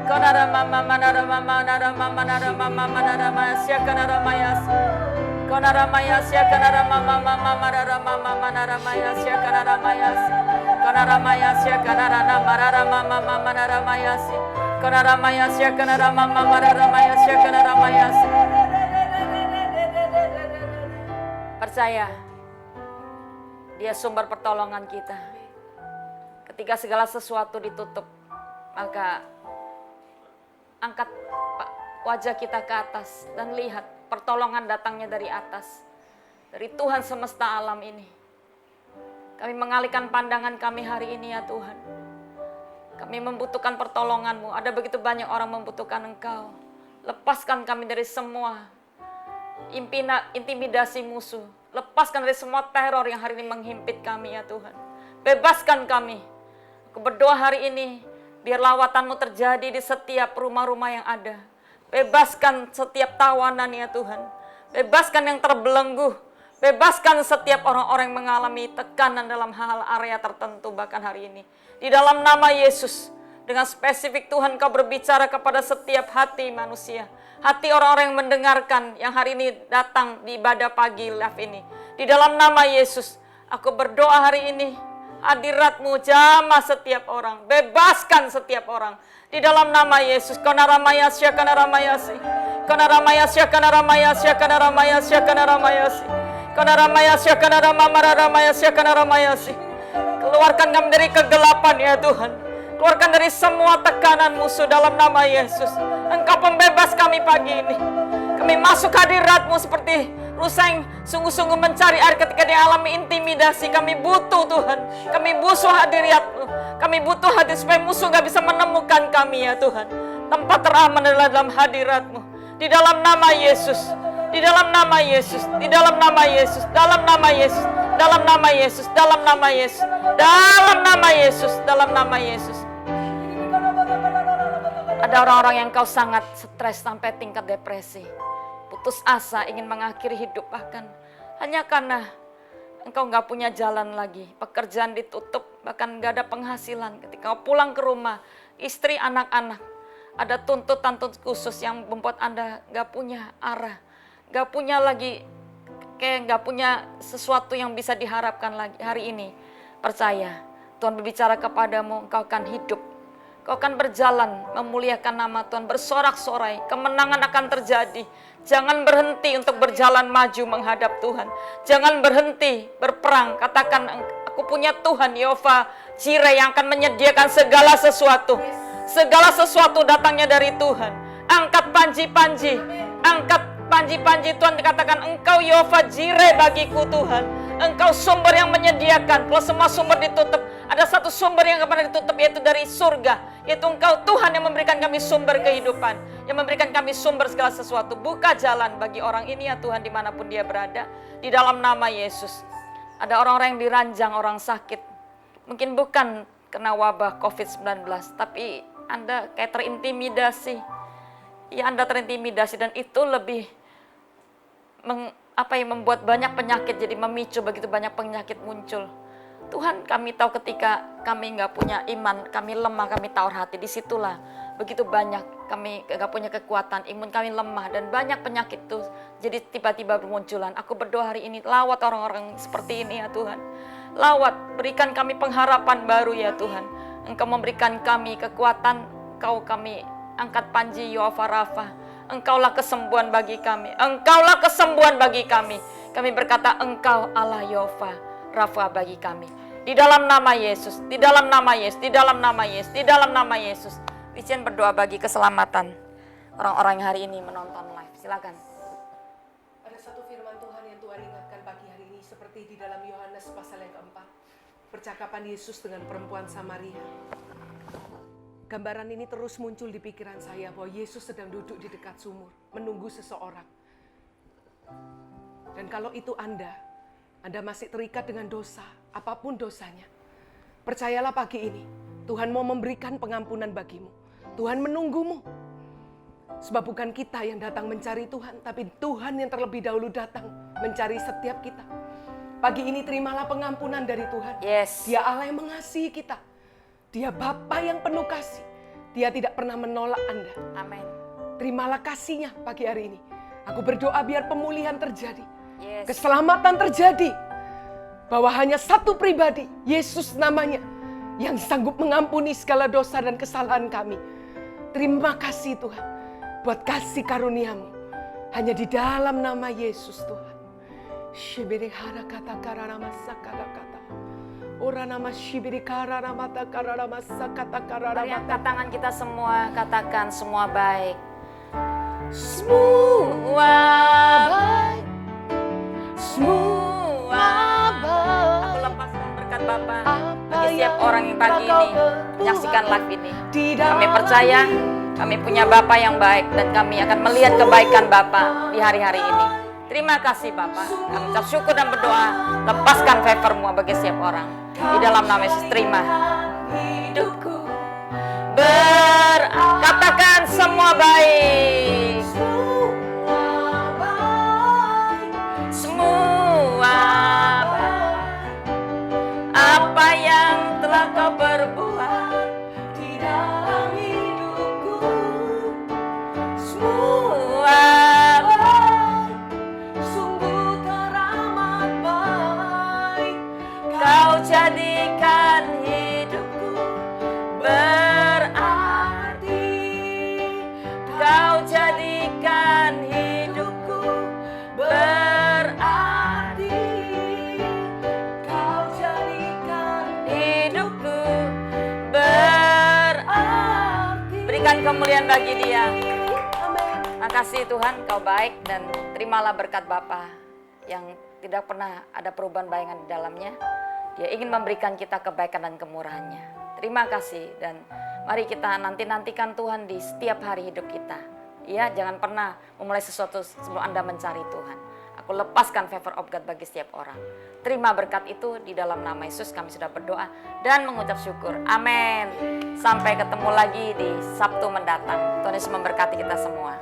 Kanaramama manaramama manaramama manaramama manaramaya sya kanaramaya sya. Kanaramaya sya kanaramama manaramama manaramaya sya kanaramaya sya. Kanaramaya sya kanaramama manaramama manaramaya sya. Kanaramaya sya kanaramama manaramaya sya kanaramaya sya. Percaya, Dia sumber pertolongan kita. Ketika segala sesuatu ditutup, maka angkat wajah kita ke atas dan lihat pertolongan datangnya dari atas, dari Tuhan semesta alam ini. Kami mengalihkan pandangan kami hari ini ya Tuhan. Kami membutuhkan pertolongan-Mu. Ada begitu banyak orang membutuhkan Engkau. Lepaskan kami dari semua intimidasi musuh. Lepaskan dari semua teror yang hari ini menghimpit kami ya Tuhan. Bebaskan kami. Aku berdoa hari ini, biar lawatan-Mu terjadi di setiap rumah-rumah yang ada. Bebaskan setiap tawanan ya Tuhan. Bebaskan yang terbelenggu. Bebaskan setiap orang-orang yang mengalami tekanan dalam hal area tertentu bahkan hari ini. Di dalam nama Yesus, dengan spesifik Tuhan Kau berbicara kepada setiap hati manusia. Hati orang-orang yang mendengarkan yang hari ini datang di ibadah pagi live ini. Di dalam nama Yesus, aku berdoa hari ini, hadirat-Mu jamah setiap orang, bebaskan setiap orang. Di dalam nama Yesus, Konaramayasya, Konaramayasi, Konaramayasya, Konaramayasya, Konaramayasya, Konaramayasi, Konaramayasya, Konaramayasya, Konaramayasi. Keluarkan kami dari kegelapan ya Tuhan. Keluarkan dari semua tekanan musuh dalam nama Yesus. Engkau pembebas kami pagi ini. Kami masuk hadirat-Mu seperti rusa yang sungguh-sungguh mencari air ketika dia alami intimidasi. Kami butuh Tuhan. Kami butuh hadirat-Mu. Kami butuh hadir supaya musuh gak bisa menemukan kami ya Tuhan. Tempat teraman adalah dalam hadirat-Mu. Di dalam nama Yesus. Di dalam nama Yesus. Di dalam nama Yesus. Dalam nama Yesus. Dalam nama Yesus. Dalam nama Yesus. Dalam nama Yesus. Dalam nama Yesus. Ada orang-orang yang Kau sangat stres sampai tingkat depresi. Putus asa, ingin mengakhiri hidup bahkan. Hanya karena engkau gak punya jalan lagi. Pekerjaan ditutup, bahkan gak ada penghasilan. Ketika kau pulang ke rumah, istri, anak-anak. Ada tuntutan khusus yang membuat Anda gak punya arah. Gak punya lagi, kayak gak punya sesuatu yang bisa diharapkan lagi hari ini. Percaya, Tuhan berbicara kepadamu, engkau akan hidup. Kau akan berjalan memuliakan nama Tuhan, bersorak-sorai, kemenangan akan terjadi. Jangan berhenti untuk berjalan maju menghadap Tuhan. Jangan berhenti berperang, katakan aku punya Tuhan, Yehova Jireh yang akan menyediakan segala sesuatu. Segala sesuatu datangnya dari Tuhan. Angkat panji-panji, angkat panji-panji Tuhan, dikatakan engkau Yehova Jireh bagiku Tuhan. Engkau sumber yang menyediakan. Kalau semua sumber ditutup, ada satu sumber yang kepada ditutup, yaitu dari surga. Yaitu engkau Tuhan yang memberikan kami sumber kehidupan. Yang memberikan kami sumber segala sesuatu. Buka jalan bagi orang ini ya Tuhan dimanapun dia berada. Di dalam nama Yesus. Ada orang-orang yang diranjang, orang sakit. Mungkin bukan kena wabah COVID-19. Tapi Anda kayak terintimidasi. Ya Anda terintimidasi dan itu lebih membuat banyak penyakit, jadi memicu begitu banyak penyakit muncul. Tuhan, kami tahu ketika kami nggak punya iman, kami lemah, kami tawar hati, disitulah begitu banyak kami nggak punya kekuatan, imun kami lemah dan banyak penyakit itu jadi tiba-tiba bermunculan. Aku berdoa hari ini, lawat orang-orang seperti ini ya Tuhan. Lawat, berikan kami pengharapan baru ya Tuhan. Engkau memberikan kami kekuatan, kami angkat panji Yehova Rafa. Engkaulah kesembuhan bagi kami. Engkaulah kesembuhan bagi kami. Kami berkata Engkau Allah Yehova Rafa bagi kami. Di dalam nama Yesus, di dalam nama Yesus, di dalam nama Yesus, di dalam nama Yesus. Izin berdoa bagi keselamatan orang-orang yang hari ini menonton live. Silakan. Ada satu firman Tuhan yang Tuhan ingatkan pagi hari ini seperti di dalam Yohanes pasal yang keempat. Percakapan Yesus dengan perempuan Samaria. Gambaran ini terus muncul di pikiran saya bahwa Yesus sedang duduk di dekat sumur, menunggu seseorang. Dan kalau itu Anda masih terikat dengan dosa, apapun dosanya, percayalah pagi ini, Tuhan mau memberikan pengampunan bagimu. Tuhan menunggumu. Sebab bukan kita yang datang mencari Tuhan, tapi Tuhan yang terlebih dahulu datang mencari setiap kita. Pagi ini terimalah pengampunan dari Tuhan. Yes. Dia Allah yang mengasihi kita. Dia Bapa yang penuh kasih. Dia tidak pernah menolak Anda. Amin. Terimalah kasih-Nya pagi hari ini. Aku berdoa biar pemulihan terjadi. Yes. Keselamatan terjadi. Bahwa hanya satu pribadi, Yesus namanya, yang sanggup mengampuni segala dosa dan kesalahan kami. Terima kasih Tuhan. Buat kasih karunia-Mu. Hanya di dalam nama Yesus Tuhan. Ora nama shibiri kara nama takara nama sakata kara Mari nama angkat tangan kita semua, katakan semua baik. semua baik, semua baik. Aku lepaskan berkat Bapa Apa bagi setiap yang orang yang pagi Kau ini berbuat menyaksikan live ini. di Kami dalam percaya kami punya Bapa yang baik dan kami akan melihat kebaikan Bapa di hari-hari ini. Terima kasih Bapa. Kami ucap syukur dan berdoa. Lepaskan favor-Mu bagi setiap orang. Di dalam nama Yesus terima. hidupku Katakan semua baik. semua baik, Semua baik. Apa yang telah Kau perbuat di dalam hidupku semua baik, sungguh teramat baik. Kau jadikan hidupku berarti. Kau jadikan hidupku berarti. Kau jadikan Hidupku berarti. Berikan kemuliaan bagi Dia. Amin. Makasih Tuhan, Kau baik dan terimalah berkat Bapa yang tidak pernah ada perubahan bayangan di dalamnya. Dia ingin memberikan kita kebaikan dan kemurahannya. Terima kasih dan mari kita nantikan Tuhan di setiap hari hidup kita. Ya, jangan pernah memulai sesuatu sebelum Anda mencari Tuhan. Aku lepaskan favor of God bagi setiap orang. Terima berkat itu di dalam nama Yesus kami sudah berdoa dan mengucap syukur. Amin. Sampai ketemu lagi di Sabtu mendatang. Tuhan Yesus memberkati kita semua.